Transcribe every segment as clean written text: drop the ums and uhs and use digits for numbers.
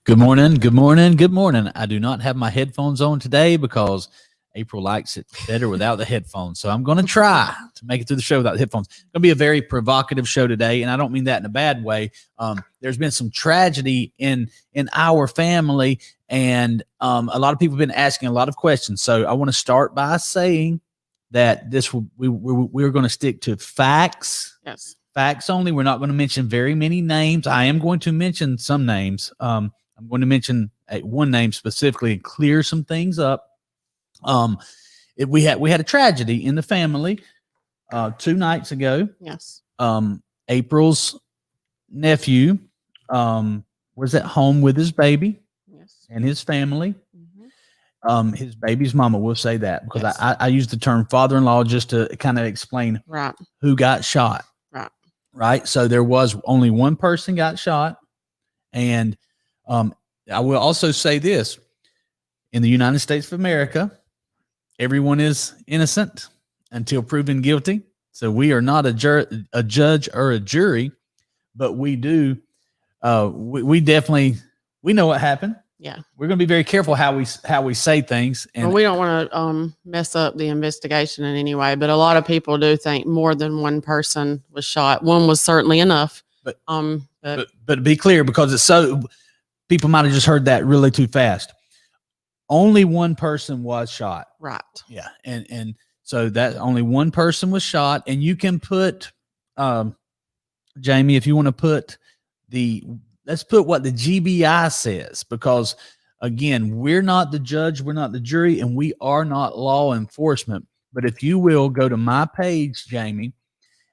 Good morning, good morning, good morning. I do not have my headphones on today because April likes it better without the headphones. So I'm going to try to make it through the show without the headphones. It's going to be a very provocative show today, and I don't mean that in a bad way. There's been some tragedy in our family, and a lot of people have been asking a lot of questions. So I want to start by saying that we're going to stick to facts. Yes. Facts only. We're not going to mention very many names. I am going to mention some names. I'm going to mention one name specifically and clear some things up. We had a tragedy in the family 2 nights ago. Yes. April's nephew was at home with his baby. Yes. And his family. Mm-hmm. His baby's mama, we'll say that, because Yes. I use the term father-in-law just to kind of explain Right. who got shot. Right. So there was only one person got shot. And I will also say this: in the United States of America, everyone is innocent until proven guilty. So we are not a judge or a jury, but we do. We definitely know what happened. Yeah. We're going to be very careful how we say things, and we don't want to mess up the investigation in any way. But a lot of people do think more than one person was shot. One was certainly enough. But to be clear, because it's so, people might have just heard that really too fast. Only one person was shot. Right. Yeah, and so that only one person was shot, and you can put, Jamie, if you want to put let's put what the GBI says, because again, we're not the judge, we're not the jury, and we are not law enforcement. But if you will go to my page, Jamie,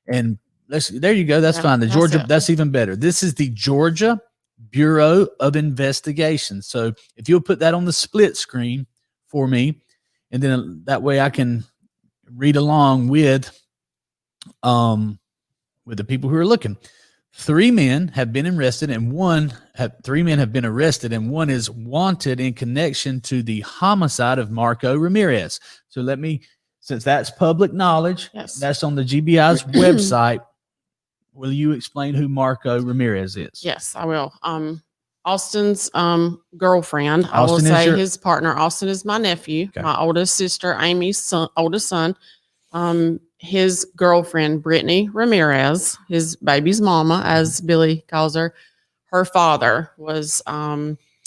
and there you go. That's fine. The Georgia, that's even better. This is the Georgia Bureau of Investigation. So if you'll put that on the split screen for me, and then that way I can read along with the people who are looking. 3 men have been arrested, and 3 men have been arrested, and 1 is wanted in connection to the homicide of Marco Ramirez. So since that's public knowledge, yes, that's on the GBI's website. Will you explain who Marco Ramirez is? Yes, I will. Austin's girlfriend. I will say his partner. Austin is my nephew. Okay. My oldest sister, Amy's oldest son. His girlfriend, Brittany Ramirez, his baby's mama, as Billy calls her, her father was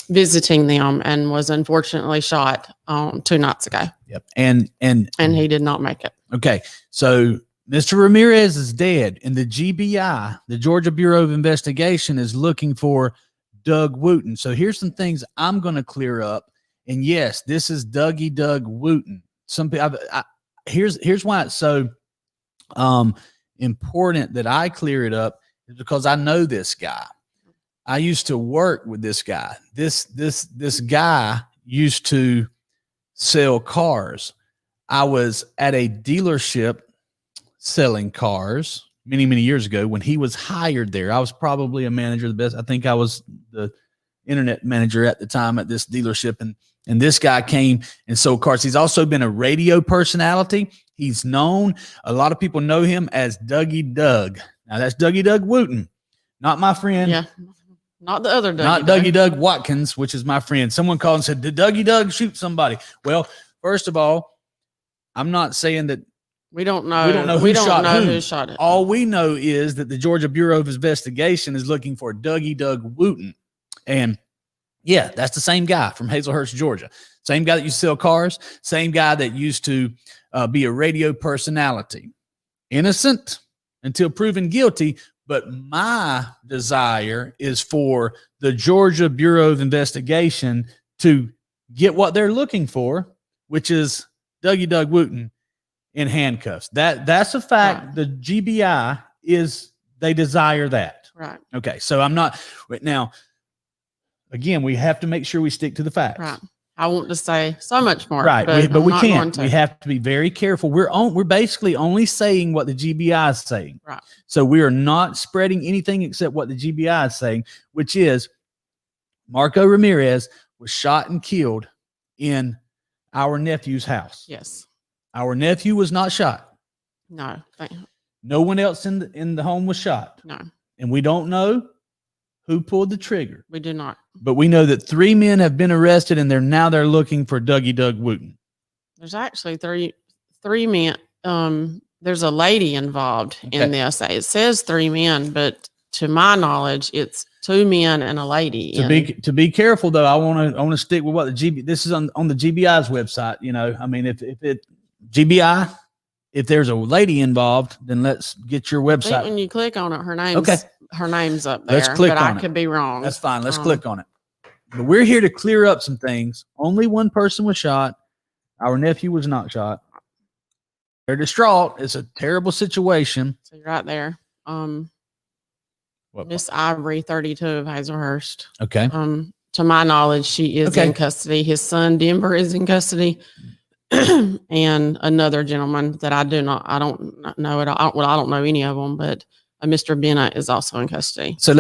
visiting them and was unfortunately shot 2 nights ago. Yep. And he did not make it. Okay. So Mr. Ramirez is dead, and the GBI, the Georgia Bureau of Investigation, is looking for Doug Wooten. So here's some things I'm going to clear up. And yes, this is Doug Wooten. Some people, here's why it's so important that I clear it up, is because I know this guy. I used to work with this guy. This guy used to sell cars. I was at a dealership selling cars many years ago when he was hired there. I was probably a manager, the best. I think I was the internet manager at the time at this dealership, and this guy came and sold cars. He's also been a radio personality. He's known, a lot of people know him as Dougie Doug. Now that's Doug Wooten, not my friend. Yeah, not the other Dougie. Not Dougie Doug Watkins, which is my friend. Someone called and said, "Did Dougie Doug shoot somebody?" Well, first of all, I'm not saying that. We don't know who shot it. All we know is that the Georgia Bureau of Investigation is looking for Doug Wooten. And yeah, that's the same guy from Hazelhurst, Georgia. Same guy that used to sell cars. Same guy that used to be a radio personality. Innocent until proven guilty. But my desire is for the Georgia Bureau of Investigation to get what they're looking for, which is Doug Wooten in handcuffs. That's a fact. Right. The GBI they desire that. Right. Okay. So I'm not right now. Again, we have to make sure we stick to the facts. Right. I want to say so much more. Right. But we can't. We have to be very careful. We're basically only saying what the GBI is saying. Right. So we are not spreading anything except what the GBI is saying, which is Marco Ramirez was shot and killed in our nephew's house. Yes. Our nephew was not shot. No. No one else in the home was shot. No. And we don't know who pulled the trigger. We do not. But we know that 3 men have been arrested, and they're looking for Dougie Doug Wooten. There's actually three men. There's a lady involved in this. It says 3 men, but to my knowledge, it's 2 men and a lady. To be careful though, I want to stick with what this is on the GBI's website. I mean, if GBI, if there's a lady involved, then let's get your website. When you click on it, her name's up there. Let's click but on I could be wrong. That's fine. Let's click on it. But we're here to clear up some things. Only one person was shot. Our nephew was not shot. They're distraught. It's a terrible situation. So you're right there. Miss Ivory, 32 of Hazelhurst. Okay. To my knowledge, she is in custody. His son Denver is in custody, and another gentleman that I don't know at all. Well, I don't know any of them, but Mr. Bennett is also in custody. So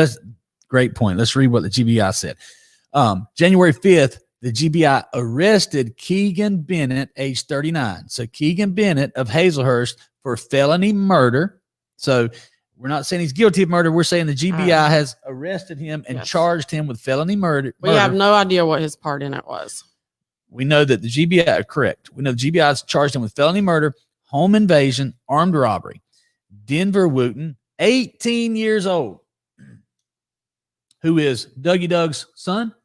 great point. Let's read what the GBI said. January 5th, the GBI arrested Keegan Bennett, age 39. So Keegan Bennett of Hazelhurst for felony murder. So we're not saying he's guilty of murder. We're saying the GBI has arrested him and charged him with felony murder. We have no idea what his part in it was. We know that the GBI, correct. We know the GBI has charged him with felony murder, home invasion, armed robbery. Denver Wooten, 18 years old, who is Dougie Doug's son.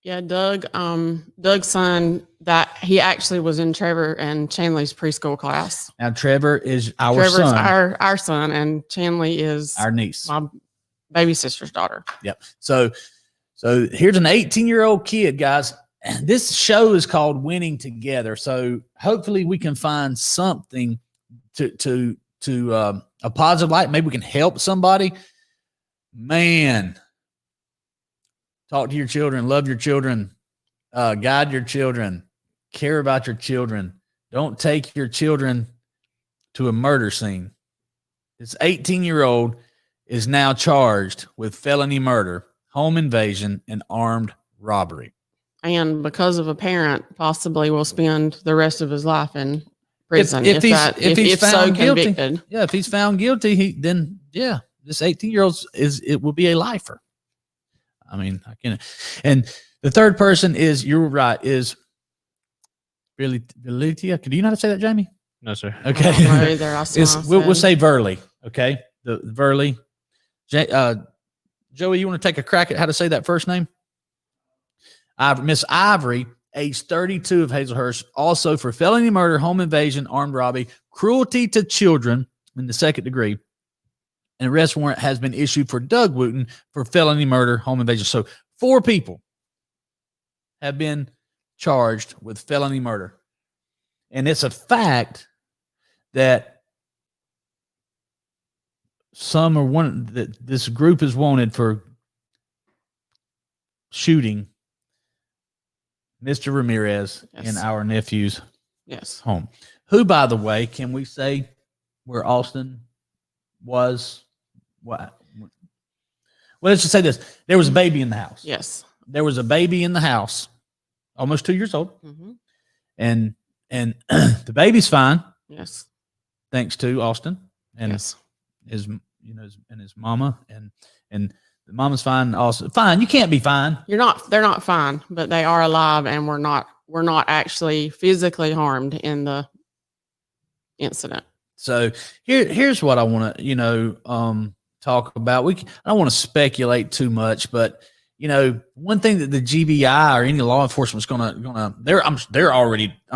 Yeah, Doug's son, that he actually was in Trevor and Chanley's preschool class. Now Trevor is our son. Our son, and Chanley is our niece, my baby sister's daughter. Yep. So here's an 18-year-old kid, guys. This show is called Winning Together. So hopefully we can find something to a positive light. Maybe we can help somebody. Man. Talk to your children, love your children, guide your children, care about your children. Don't take your children to a murder scene. This 18-year-old is now charged with felony murder, home invasion, and armed robbery. And because of a parent, possibly will spend the rest of his life in prison if he's found guilty. Convicted. Yeah, if he's found guilty, then this 18-year-old will be a lifer. I mean, I can't. And the third person is, you're right, is Velitia. Do you know how to say that, Jamie? No, sir. Okay. We'll say Verley. Okay. The Verley. Joey, you want to take a crack at how to say that first name? Miss Ivory, age 32 of Hazelhurst, also for felony murder, home invasion, armed robbery, cruelty to children in the 2nd degree. An arrest warrant has been issued for Doug Wooten for felony murder, home invasion. So 4 people have been charged with felony murder. And it's a fact that that this group is wanted for shooting Mr. Ramirez in our nephew's home. Who, by the way, can we say where Austin was? Well, let's just say this. There was a baby in the house. Yes. There was a baby in the house, almost 2 years old. Mm-hmm. And the baby's fine. Yes. Thanks to Austin and his mama and the mama's fine. Also fine. You can't be fine. They're not fine, but they are alive, and we're not actually physically harmed in the incident. So here's what I want to, talk about. I don't want to speculate too much, but one thing that the GBI or any law enforcement is I'm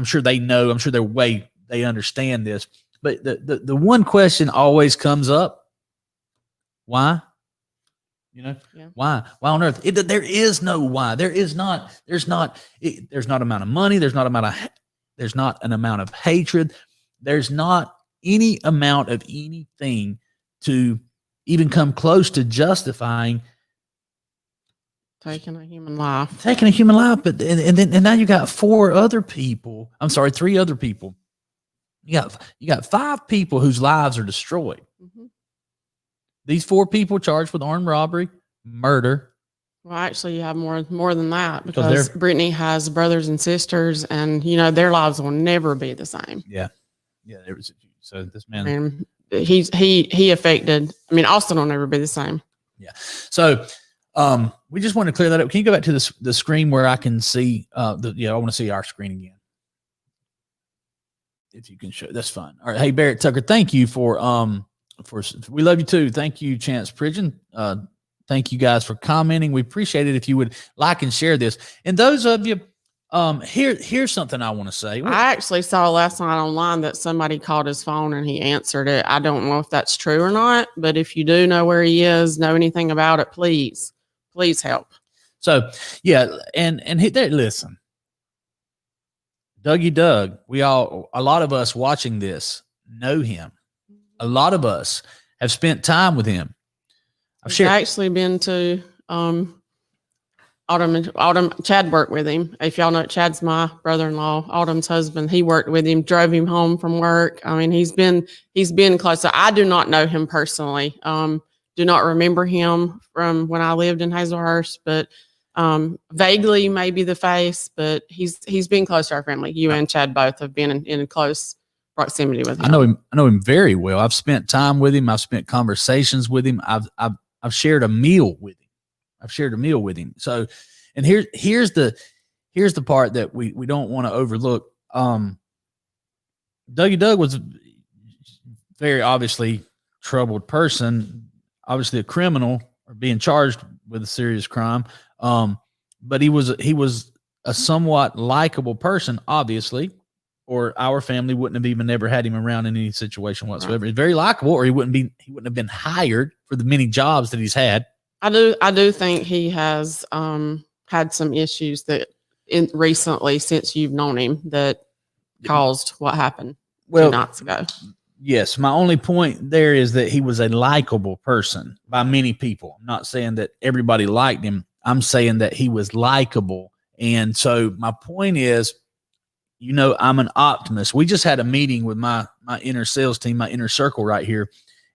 sure they know, I'm sure they understand this, but the one question always comes up: why? Why on earth? There is no why. There's not amount of money. There's not an amount of hatred. There's not any amount of anything to even come close to justifying taking a human life. But and now you got 3 other people. You got 5 people whose lives are destroyed. Mm-hmm. These 4 people charged with armed robbery, murder. Well, actually, you have more than that, because Brittany has brothers and sisters, and their lives will never be the same. Yeah. There was. So this man, he affected. Austin will never be the same. Yeah. So We just want to clear that up. Can you go back to the screen where I can see I want to see our screen again. If you can show, that's fine. All right. Hey, Barrett Tucker, thank you for we love you too. Thank you, Chance Pridgeon. Thank you guys for commenting. We appreciate it if you would like and share this. And those of you, here's something I want to say. I actually saw last night online that somebody called his phone and he answered it. I don't know if that's true or not, but if you do know where he is, know anything about it, please help. So yeah, and there, listen, Dougie Doug, a lot of us watching this know him. A lot of us have spent time with him. I've actually been to Autumn. Chad worked with him. If y'all know, Chad's my brother-in-law, Autumn's husband. He worked with him, drove him home from work. I mean, he's been close. So I do not know him personally. Do not remember him from when I lived in Hazelhurst, but vaguely maybe the face. But he's been close to our family. You and Chad both have been in close proximity with him. I know him very well. I've spent time with him. I've spent conversations with him. I've shared a meal with him. So, and here's the part that we don't want to overlook. Dougie Doug was a very obviously troubled person, obviously a criminal or being charged with a serious crime. But he was a somewhat likable person, obviously, or our family wouldn't have even never had him around in any situation whatsoever. Right. He's very likable, or he wouldn't have been hired for the many jobs that he's had. I do think he has had some issues that recently, since you've known him, that caused what happened 2 nights ago. Yes, my only point there is that he was a likable person by many people. I'm not saying that everybody liked him. I'm saying that he was likable. And so my point is, I'm an optimist. We just had a meeting with my inner sales team, my inner circle right here.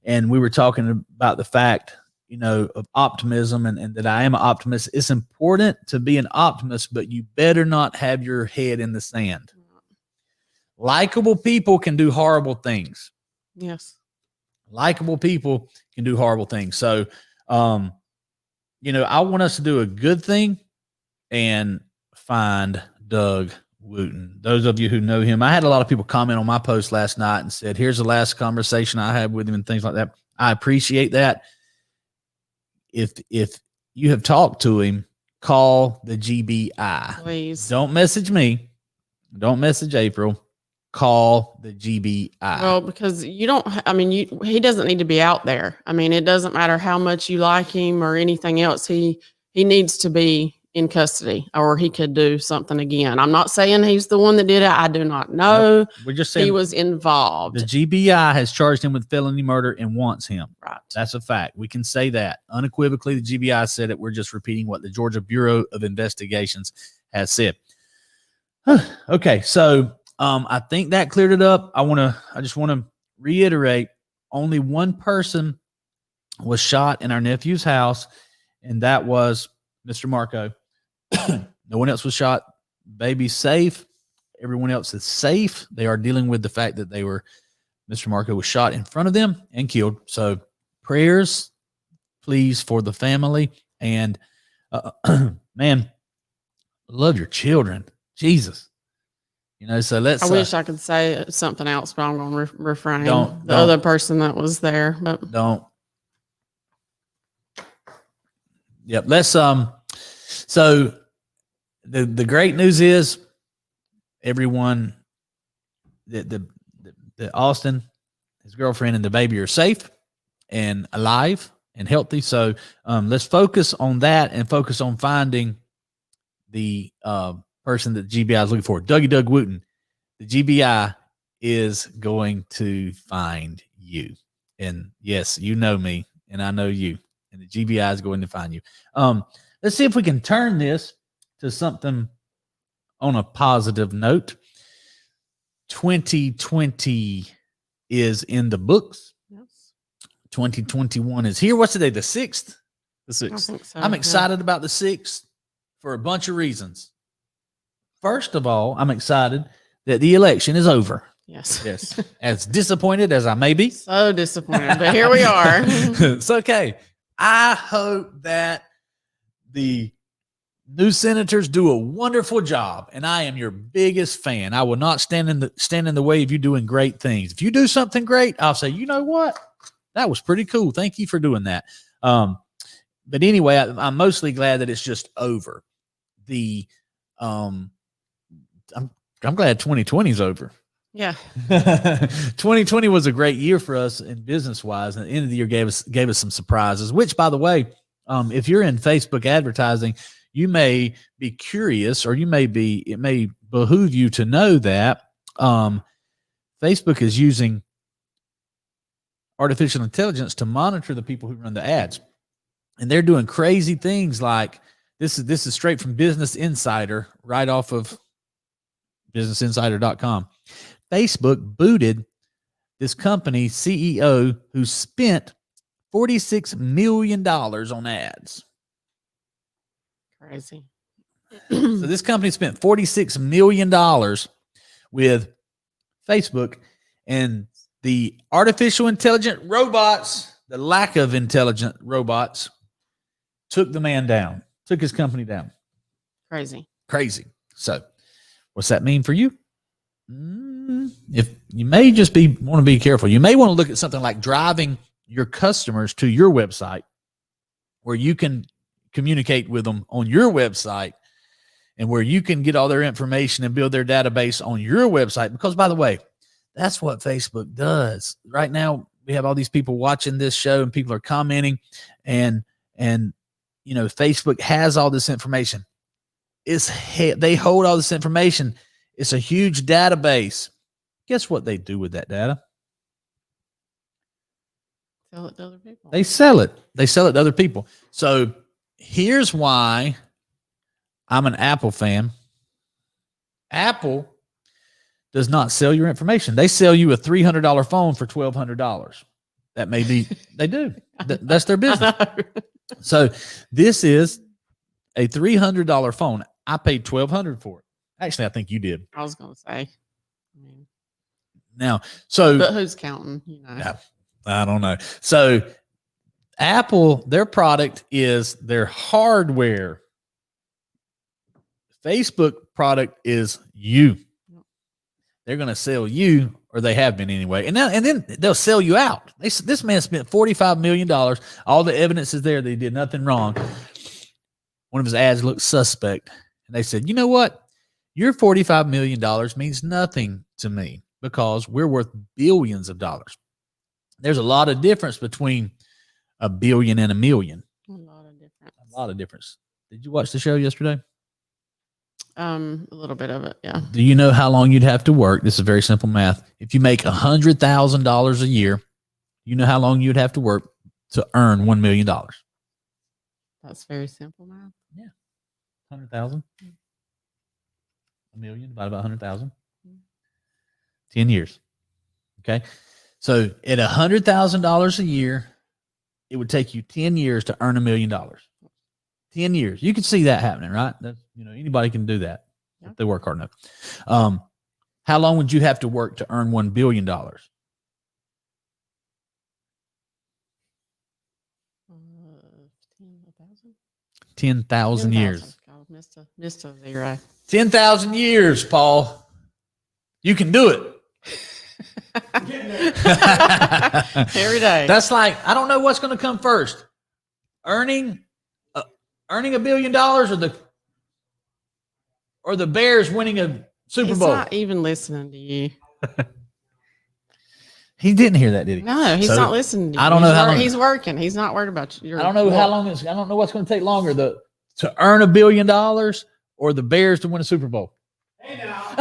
And we were talking about the fact, of optimism and that I am an optimist. It's important to be an optimist, but you better not have your head in the sand. Likable people can do horrible things. Yes. Likable people can do horrible things. So, I want us to do a good thing and find Doug Wooten. Those of you who know him, I had a lot of people comment on my post last night and said, here's the last conversation I had with him and things like that. I appreciate that. If you have talked to him, call the GBI. Please. Don't message me. Don't message April. Call the GBI. Well, because he doesn't need to be out there. I mean, it doesn't matter how much you like him or anything else. He needs to be in custody, or he could do something again. I'm not saying he's the one that did it. I do not know. Nope. We're just saying he was involved. The GBI has charged him with felony murder and wants him. Right. That's a fact. We can say that unequivocally. The GBI said it. We're just repeating what the Georgia Bureau of Investigations has said. Okay. So, I think that cleared it up. I just want to reiterate, only one person was shot in our nephew's house, and that was Mr. Marco. No one else was shot. Baby's safe. Everyone else is safe. They are dealing with the fact that Mr. Marco was shot in front of them and killed. So prayers, please, for the family. And man, love your children. Jesus. So let's. I wish I could say something else, but I'm going to refrain. The other person that was there, but don't. Yep. Let's. So the great news is, everyone, the Austin, his girlfriend, and the baby are safe and alive and healthy. So let's focus on that and focus on finding the person that the GBI is looking for. Doug Wooten. The GBI is going to find you. And yes, you know me and I know you. And the GBI is going to find you. Let's see if we can turn this to something on a positive note. 2020 is in the books. Yes. 2021 is here. What's today? The 6th? The 6th. I think so, I'm excited about the 6th for a bunch of reasons. First of all, I'm excited that the election is over. Yes. Yes. As disappointed as I may be. So disappointed, but here we are. It's okay. I hope that the new senators do a wonderful job, and I am your biggest fan. I will not stand in the way of you doing great things. If you do something great, I'll say, you know what? That was pretty cool. Thank you for doing that. But anyway, I'm mostly glad that it's just over. I'm glad 2020 is over. Yeah. 2020 was a great year for us in business wise. And the end of the year gave us some surprises, which, by the way, if you're in Facebook advertising, you may be curious, or it may behoove you to know that Facebook is using artificial intelligence to monitor the people who run the ads. And they're doing crazy things like this is straight from Business Insider, right off of businessinsider.com. Facebook booted this company CEO who spent $46 million on ads. Crazy. So this company spent $46 million with Facebook, and the artificial intelligent robots, the lack of intelligent robots, took the man down, took his company down. Crazy. So what's that mean for you? If you may just want to be careful. You may want to look at something like driving your customers to your website, where you can communicate with them on your website, and where you can get all their information and build their database on your website. Because, by the way, that's what Facebook does. Right now, we have all these people watching this show, and people are commenting, and Facebook has all this information. They hold all this information. It's a huge database. Guess what they do with that data? Sell it to other people. They sell it. They sell it to other people. So here's why I'm an Apple fan. Apple does not sell your information. They sell you a $300 phone for $1,200. That may be, they do. That's their business. So this is a $300 phone. I paid $1,200 for it. Actually, I think you did. I was going to say. But who's counting? Yeah, I don't know. So Apple, their product is their hardware. Facebook product is you. They're going to sell you, or they have been anyway. And then they'll sell you out. This man spent $45 million. All the evidence is there that he did nothing wrong. One of his ads looked suspect. And they said, you know what? Your $45 million means nothing to me, because we're worth billions of dollars. There's a lot of difference between a billion and a million. A lot of difference. A lot of difference. Did you watch the show yesterday? A little bit of it, yeah. Do you know how long you'd have to work? This is very simple math. If you make $100,000 a year, you know how long you'd have to work to earn $1 million? That's very simple math. Yeah. 100,000. A million divided by 100,000. 10 years. Okay. So at $100,000 a year, it would take you 10 years to earn $1 million. 10 years. You can see that happening, right? That's, anybody can do that if they work hard enough. How long would you have to work to earn $1 billion? 10,000 years. God, missed a zero. 10,000 years, Paul. You can do it. Every day. That's like, I don't know what's going to come first. Earning $1 billion, or the Bears winning a Super Bowl. He's not even listening to you. He didn't hear that, did he? No, he's not listening to you. I don't know how long. He's working. He's not worried about you. I don't know how long I don't know what's going to take longer, to earn $1 billion or the Bears to win a Super Bowl. Hey now.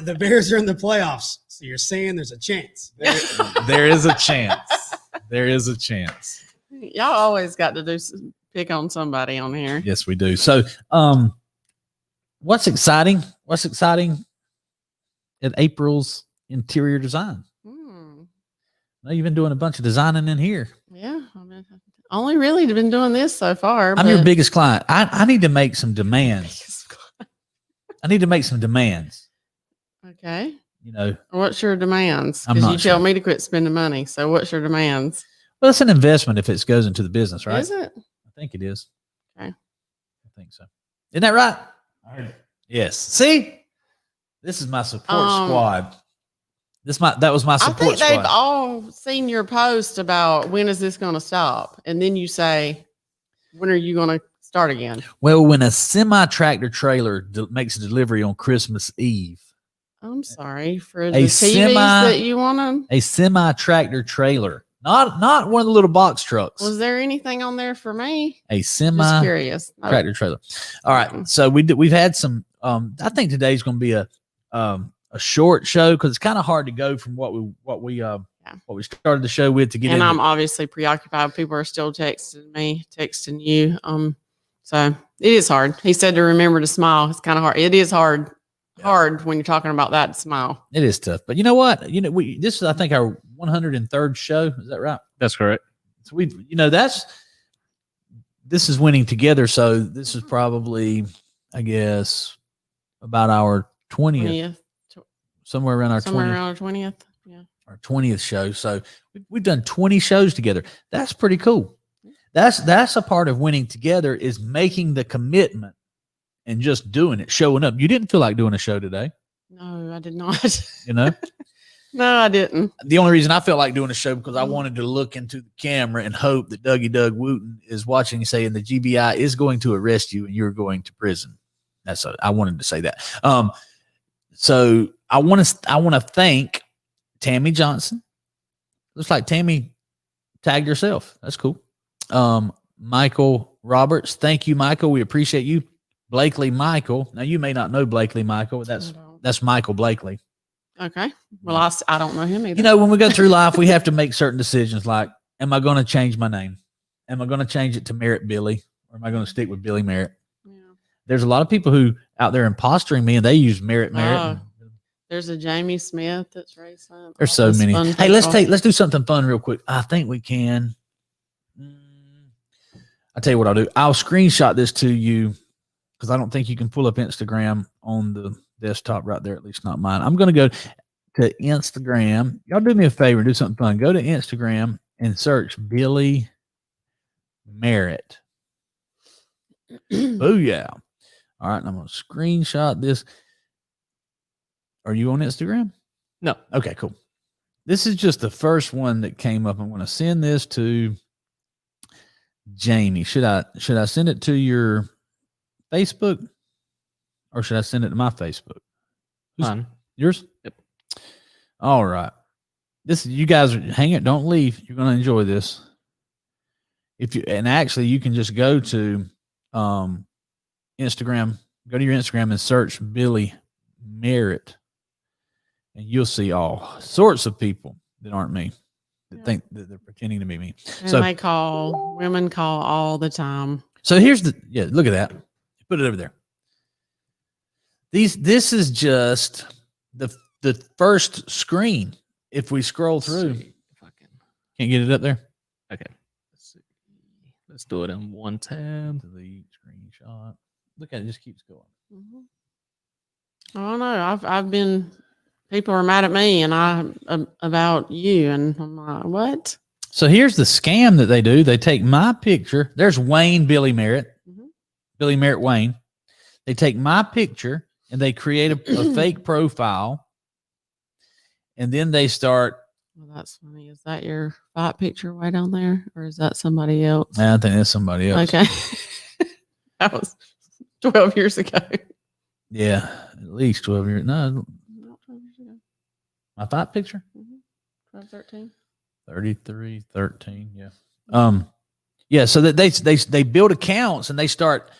The Bears are in the playoffs, so you're saying there's a chance. There is a chance. There is a chance. Y'all always got to pick on somebody on here. Yes, we do. So, what's exciting? What's exciting at April's interior design? Now you've been doing a bunch of designing in here. Yeah, only really been doing this so far. I'm your biggest client. I need to make some demands. I need to make some demands. Okay. What's your demands? Because you tell me to quit spending money. So what's your demands? Well, it's an investment if it goes into the business, right? Is it? think it is. Okay. I think so. Isn't that right? I heard it. Yes. See, this is my support squad. That was my support I think squad. they've all seen your post about when is this going to stop, and then you say, when are you going to start again? Well, when a semi-tractor trailer makes a delivery on Christmas Eve. I'm sorry for the TVs that you want to. A semi-tractor trailer, not one of the little box trucks. Was there anything on there for me? A Just curious. Tractor trailer. All right, so we've had some. I think today's going to be a short show because it's kind of hard to go from what we started the show with to get. And I'm obviously preoccupied. People are still texting you. So it is hard. He said to remember to smile. It's kind of hard. It is hard when you're talking about that, to smile. It is tough, but you know what? This is, I think, our 103rd show. Is that right? That's correct. So this is winning together. So this is probably, I guess, about our 20th. Somewhere around our 20th. Yeah. Our 20th show. So we've done 20 shows together. That's pretty cool. That's a part of winning together, is making the commitment and just doing it, showing up. You didn't feel like doing a show today. No, I did not. No, I didn't. The only reason I felt like doing a show because I wanted to look into the camera and hope that Doug Wooten is watching and saying the GBI is going to arrest you and you're going to prison. I wanted to say that. So I want to thank Tammy Johnson. Looks like Tammy tagged herself. That's cool. Michael Roberts. Thank you, Michael. We appreciate you. Blakely Michael. Now you may not know Blakely Michael. That's Michael Blakely. Okay. Well, I don't know him either. When we go through life, we have to make certain decisions like, am I going to change my name? Am I going to change it to Merritt Billy? Or am I going to stick with Billy Merritt? Yeah. There's a lot of people who out there impostering me and they use Merritt. There's a Jamie Smith that's recent. There's so many. Hey, let's do something fun real quick. I think we can. I'll tell you what I'll do. I'll screenshot this to you because I don't think you can pull up Instagram on the desktop right there, at least not mine. I'm going to go to Instagram. Y'all do me a favor, do something fun. Go to Instagram and search Billy Merritt. Booyah. All right, and I'm going to screenshot this. Are you on Instagram? No. Okay, cool. This is just the first one that came up. I'm going to send this to Jamie. Should I send it to your Facebook or should I send it to my Facebook? Mine. Yours? Yep. All right. You guys hang it. Don't leave. You're going to enjoy this. Actually you can just go to Instagram, go to your Instagram and search Billy Merritt. And you'll see all sorts of people that aren't me that think that they're pretending to be me. And women call all the time. So here's look at that. Put it over there. This is just the first screen. If we scroll through, if I can't get it up there. Okay. Let's see. Let's do it in one tab. Delete screenshot. Look at it. Just keeps going. I don't know. I've been. People are mad at me and about you, and I'm like, what? So here's the scam that they do. They take my picture. There's Wayne Billy Merritt, Billy Merritt Wayne. They take my picture and they create a fake profile, and then they start. Well, that's funny. Is that your fight picture way down there, or is that somebody else? I think that's somebody else. Okay, that was 12 years ago. Yeah, at least 12 years. No. My fight picture? 12, 13. 33, 13, yeah. Yeah, so that they build accounts and they start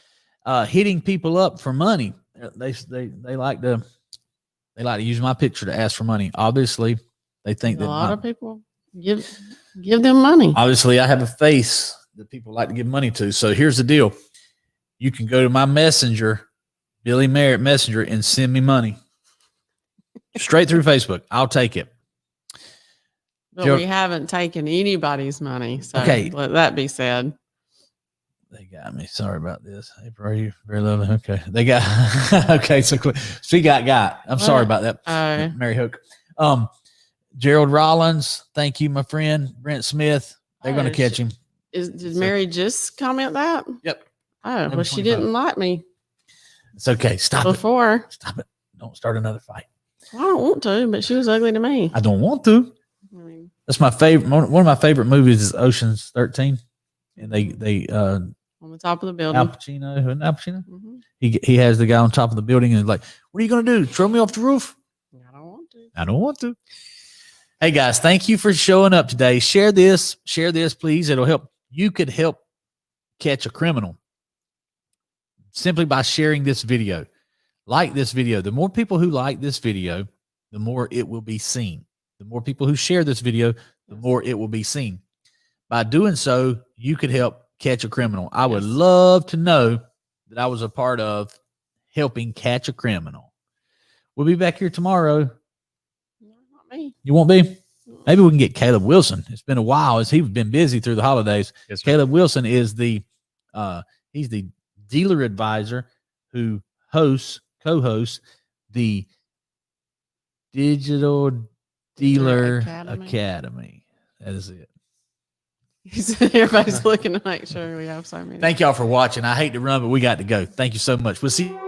hitting people up for money. They like to use my picture to ask for money. Obviously, they think that a lot of people give them money. Obviously, I have a face that people like to give money to. So here's the deal. You can go to my messenger, Billy Merritt Messenger, and send me money. Straight through Facebook. I'll take it. But we haven't taken anybody's money. So let that be said. They got me. Sorry about this. April, are you very lovely? Okay. They got okay, so quick. She got. I'm sorry about that. Mary Hook. Gerald Rollins, thank you, my friend. Brent Smith. They're gonna catch him. Did Mary just comment that? Yep. Oh, Number well, she 25. didn't like me It's okay. Stop it. before. Stop it. Don't start another fight. I don't want to, but she was ugly to me. I don't want to. I mean, That's my favorite. One of my favorite movies is Ocean's 13. And they on the top of the building. Al Pacino, isn't Al Pacino? Mhm. He has the guy on top of the building and is like, what are you going to do? Throw me off the roof? I don't want to. I don't want to. Hey guys, thank you for showing up today. Share this, please. It'll help. You could help catch a criminal simply by sharing this video. Like this video. The more people who like this video, the more it will be seen. The more people who share this video, the more it will be seen. By doing so, you could help catch a criminal. I would love to know that I was a part of helping catch a criminal. We'll be back here tomorrow. Not me. You won't be? Maybe we can get Caleb Wilson. It's been a while as he's been busy through the holidays. Yes, sir. Caleb Wilson is he's the dealer advisor who co-hosts the Digital Dealer Academy. That is it. Everybody's looking to make sure we have so many. Thank y'all for watching. I hate to run, but we got to go. Thank you so much. We'll see you.